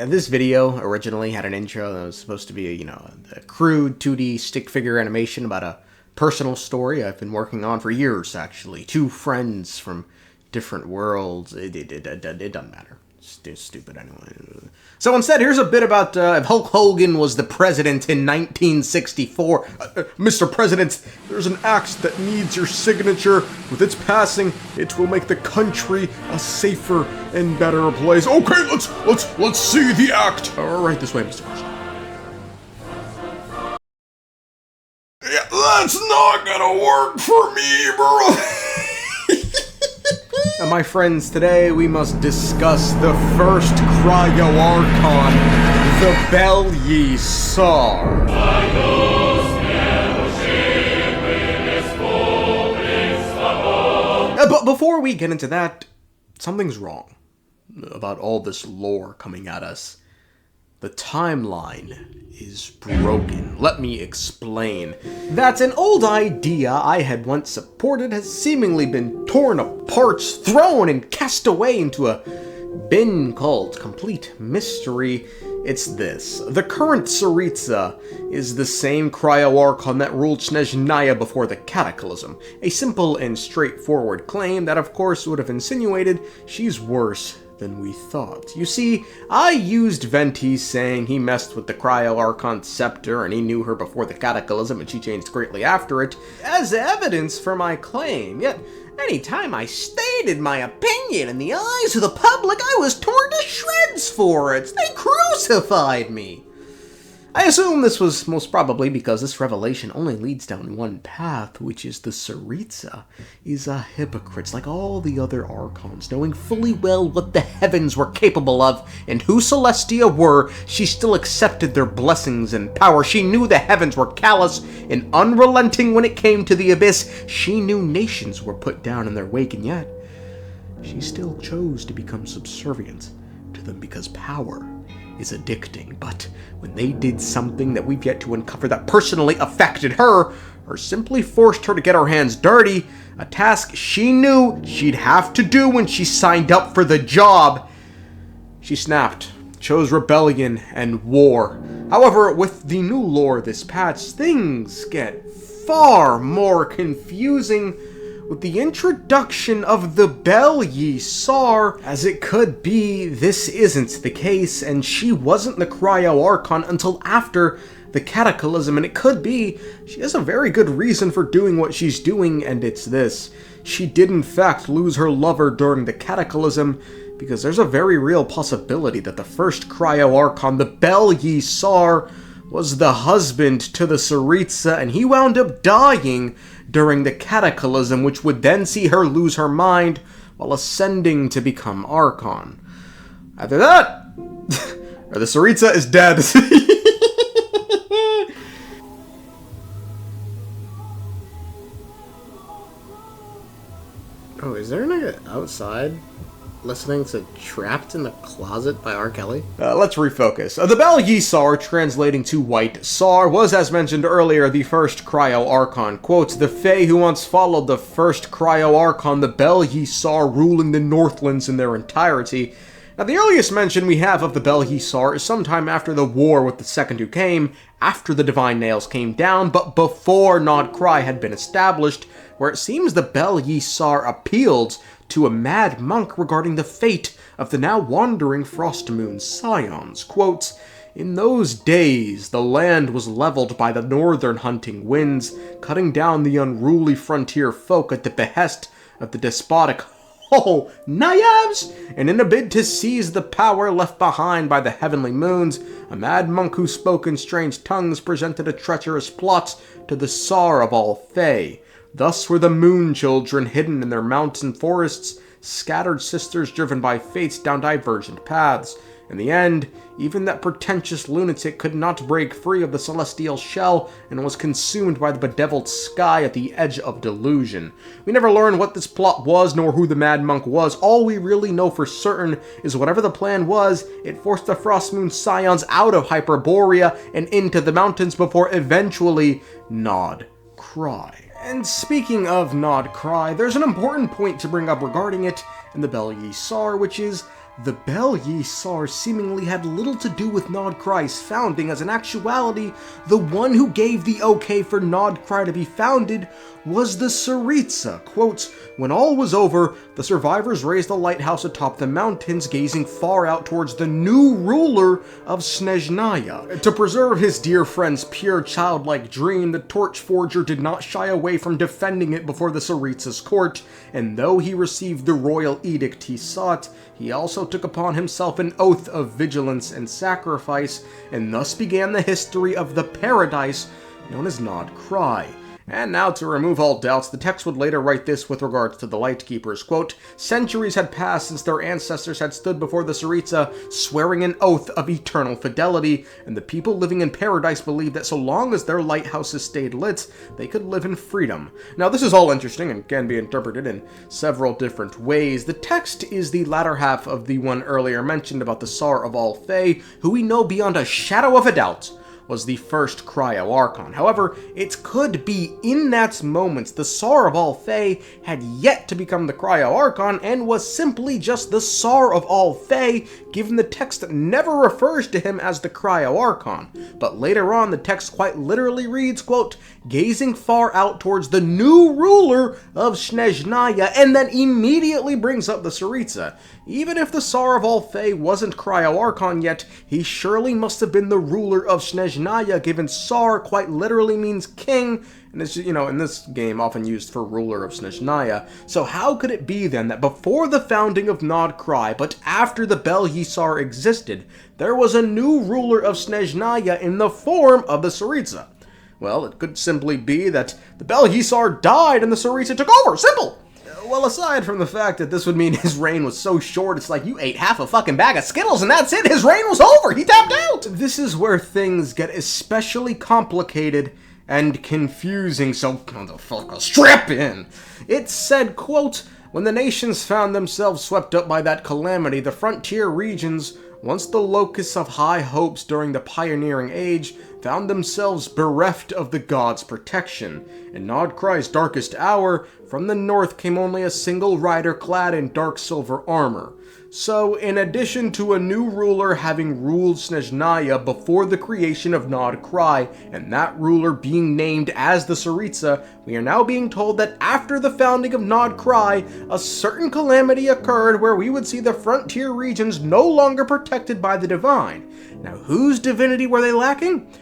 This video originally had an intro that was supposed to be, a crude 2D stick figure animation about a personal story I've been working on for years, actually. Two friends from different worlds. It doesn't matter. It's stupid anyway. So instead, here's a bit about if Hulk Hogan was the president in 1964. Mr. President, there's an act that needs your signature. With its passing, it will make the country a safer and better place. Okay, let's see the act. Right this way, Mr. President. Yeah, that's not gonna work for me, bro. My friends, today we must discuss the first Cryo-Archon, the Belyi Tsar. But before we get into that, something's wrong about all this lore coming at us. The timeline is broken. Let me explain. That an old idea I had once supported has seemingly been torn apart, thrown, and cast away into a bin called complete mystery. It's this. The current Tsarista is the same Cryo-Archon that ruled Snezhnaya before the Cataclysm. A simple and straightforward claim that of course would have insinuated she's worse than we thought. You see, I used Venti saying he messed with the Cryo-Archon scepter and he knew her before the Cataclysm and she changed greatly after it, as evidence for my claim. Yet, anytime I stated my opinion in the eyes of the public, I was torn to shreds for it. They crucified me. I assume this was most probably because this revelation only leads down one path, which is the Tsarista is a hypocrite like all the other Archons, knowing fully well what the heavens were capable of and who Celestia were. She still accepted their blessings and power. She knew the heavens were callous and unrelenting when it came to the abyss. She knew nations were put down in their wake, and yet she still chose to become subservient to them because power is addicting. But when they did something that we've yet to uncover that personally affected her, or simply forced her to get her hands dirty, a task she knew she'd have to do when she signed up for the job, she snapped, chose rebellion and war. However, with the new lore this patch, things get far more confusing with the introduction of the Belyi Tsar. As it could be, this isn't the case, and she wasn't the Cryo-Archon until after the Cataclysm, and it could be she has a very good reason for doing what she's doing, and it's this. She did in fact lose her lover during the Cataclysm, because there's a very real possibility that the first Cryo-Archon, the Belyi Tsar, was the husband to the Tsarista, and he wound up dying during the Cataclysm, which would then see her lose her mind while ascending to become Archon. After that, the Tsarista is dead. Oh, is there a nigga outside listening to Trapped in the Closet by R. Kelly? Let's refocus. The Belyi Tsar, translating to White Tsar, was, as mentioned earlier, the first Cryo-Archon. Quote, the Fae who once followed the first Cryo-Archon, the Belyi Tsar, ruling the Northlands in their entirety. Now, the earliest mention we have of the Belyi Tsar is sometime after the war with the Second Who Came, after the Divine Nails came down, but before Nod-Krai had been established, where it seems the Belyi Tsar appealed to a mad monk regarding the fate of the now wandering frostmoon scions. Quote, in those days, the land was leveled by the northern hunting winds, cutting down the unruly frontier folk at the behest of the despotic Nayabs, and in a bid to seize the power left behind by the heavenly moons, a mad monk who spoke in strange tongues presented a treacherous plot to the Tsar of all Fae. Thus were the moon children hidden in their mountain forests, scattered sisters driven by fates down divergent paths. In the end, even that pretentious lunatic could not break free of the celestial shell and was consumed by the bedeviled sky at the edge of delusion. We never learn what this plot was nor who the mad monk was. All we really know for certain is whatever the plan was, it forced the frostmoon scions out of Hyperborea and into the mountains before eventually Nod-Krai. And speaking of Nod-Krai, there's an important point to bring up regarding it in the Belyi Tsar, which is the Belyi Tsar seemingly had little to do with Nod-Krai's founding, as in actuality, the one who gave the okay for Nod-Krai to be founded was the Tsarista. Quote, when all was over, the survivors raised a lighthouse atop the mountains, gazing far out towards the new ruler of Snezhnaya. To preserve his dear friend's pure childlike dream, the torch forger did not shy away from defending it before the Tsarista's court, and though he received the royal edict he sought, he also took upon himself an oath of vigilance and sacrifice, and thus began the history of the paradise known as Nod-Krai. And now, to remove all doubts, the text would later write this with regards to the Lightkeepers, quote, centuries had passed since their ancestors had stood before the Tsarista, swearing an oath of eternal fidelity, and the people living in paradise believed that so long as their lighthouses stayed lit, they could live in freedom. Now, this is all interesting and can be interpreted in several different ways. The text is the latter half of the one earlier mentioned about the Tsar of all Fae, who we know beyond a shadow of a doubt was the first Cryo-Archon. However, it could be in that moment the Tsar of all Fae had yet to become the Cryo-Archon and was simply just the Tsar of all Fae, given the text never refers to him as the Cryo-Archon. But later on, the text quite literally reads, quote, gazing far out towards the new ruler of Snezhnaya, and then immediately brings up the Tsarista. Even if the Tsar of all Fae wasn't Cryo-Archon yet, he surely must have been the ruler of Snezhnaya, given Tsar quite literally means king, and is, in this game often used for ruler of Snezhnaya. So how could it be then that before the founding of Nod-Krai, but after the Belyi Tsar existed, there was a new ruler of Snezhnaya in the form of the Tsarista? Well, it could simply be that the Belyi Tsar died and the Tsarista took over. Simple! Well, aside from the fact that this would mean his reign was so short, it's like you ate half a fucking bag of Skittles and that's it, his reign was over, he tapped out! This is where things get especially complicated and confusing, so motherfucker, strap in! It said, quote, when the nations found themselves swept up by that calamity, the frontier regions, once the locus of high hopes during the pioneering age, found themselves bereft of the gods' protection. In Nod-Krai's darkest hour, from the north came only a single rider clad in dark silver armor. So, in addition to a new ruler having ruled Snezhnaya before the creation of Nod-Krai, and that ruler being named as the Tsarista, we are now being told that after the founding of Nod-Krai, a certain calamity occurred where we would see the frontier regions no longer protected by the divine. Now, whose divinity were they lacking?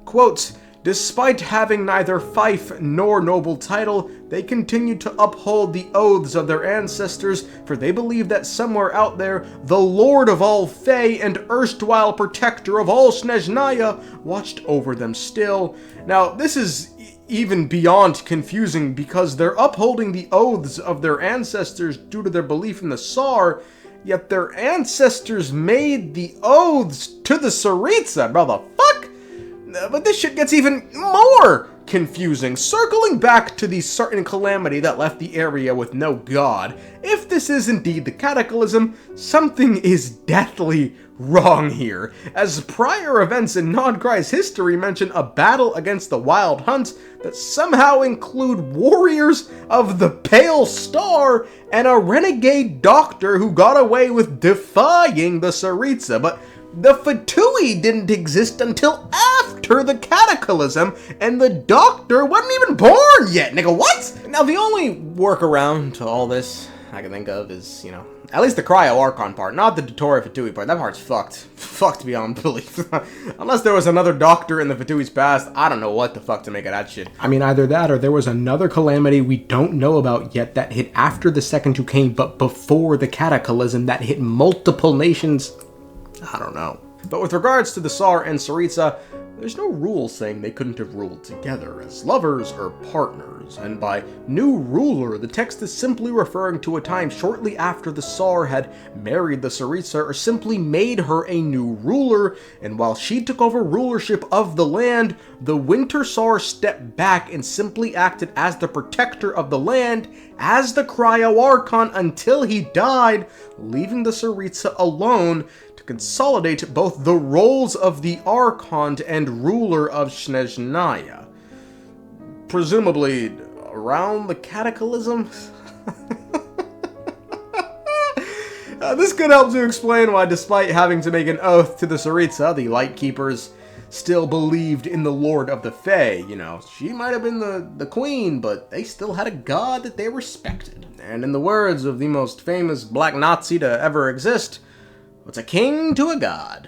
Quote, despite having neither fief nor noble title, they continued to uphold the oaths of their ancestors, for they believed that somewhere out there, the Lord of all Fae and erstwhile protector of all Snezhnaya watched over them still. Now, this is even beyond confusing because they're upholding the oaths of their ancestors due to their belief in the Tsar, yet their ancestors made the oaths to the Tsarista, bro, the fuck? But this shit gets even more confusing. Circling back to the certain calamity that left the area with no god, if this is indeed the cataclysm, something is deathly wrong here, as prior events in Nod-Krai's history mention a battle against the Wild Hunt that somehow include warriors of the Pale Star and a renegade doctor who got away with defying the Tsarista, but the fatui didn't exist until after the cataclysm, and the doctor wasn't even born yet, nigga, what? Now, the only workaround to all this I can think of is, at least the Cryo-Archon part, not the Dottore fatui part. That part's fucked. Fucked beyond belief. Unless there was another doctor in the fatui's past, I don't know what the fuck to make of that shit. I mean, either that or there was another calamity we don't know about yet that hit after the second two came, but before the cataclysm that hit multiple nations. I don't know. But with regards to the Tsar and Tsarista, there's no rule saying they couldn't have ruled together as lovers or partners, and by new ruler, the text is simply referring to a time shortly after the Tsar had married the Tsarista or simply made her a new ruler, and while she took over rulership of the land, the Winter Tsar stepped back and simply acted as the protector of the land as the Cryo-Archon until he died, leaving the Tsarista alone to consolidate both the roles of the Archon and ruler of Snezhnaya. Presumably around the cataclysm? This could help to explain why, despite having to make an oath to the Tsarista, the Lightkeepers still believed in the Lord of the Fae. You know, she might have been the queen, but they still had a god that they respected. And in the words of the most famous black Nazi to ever exist, what's a king to a god?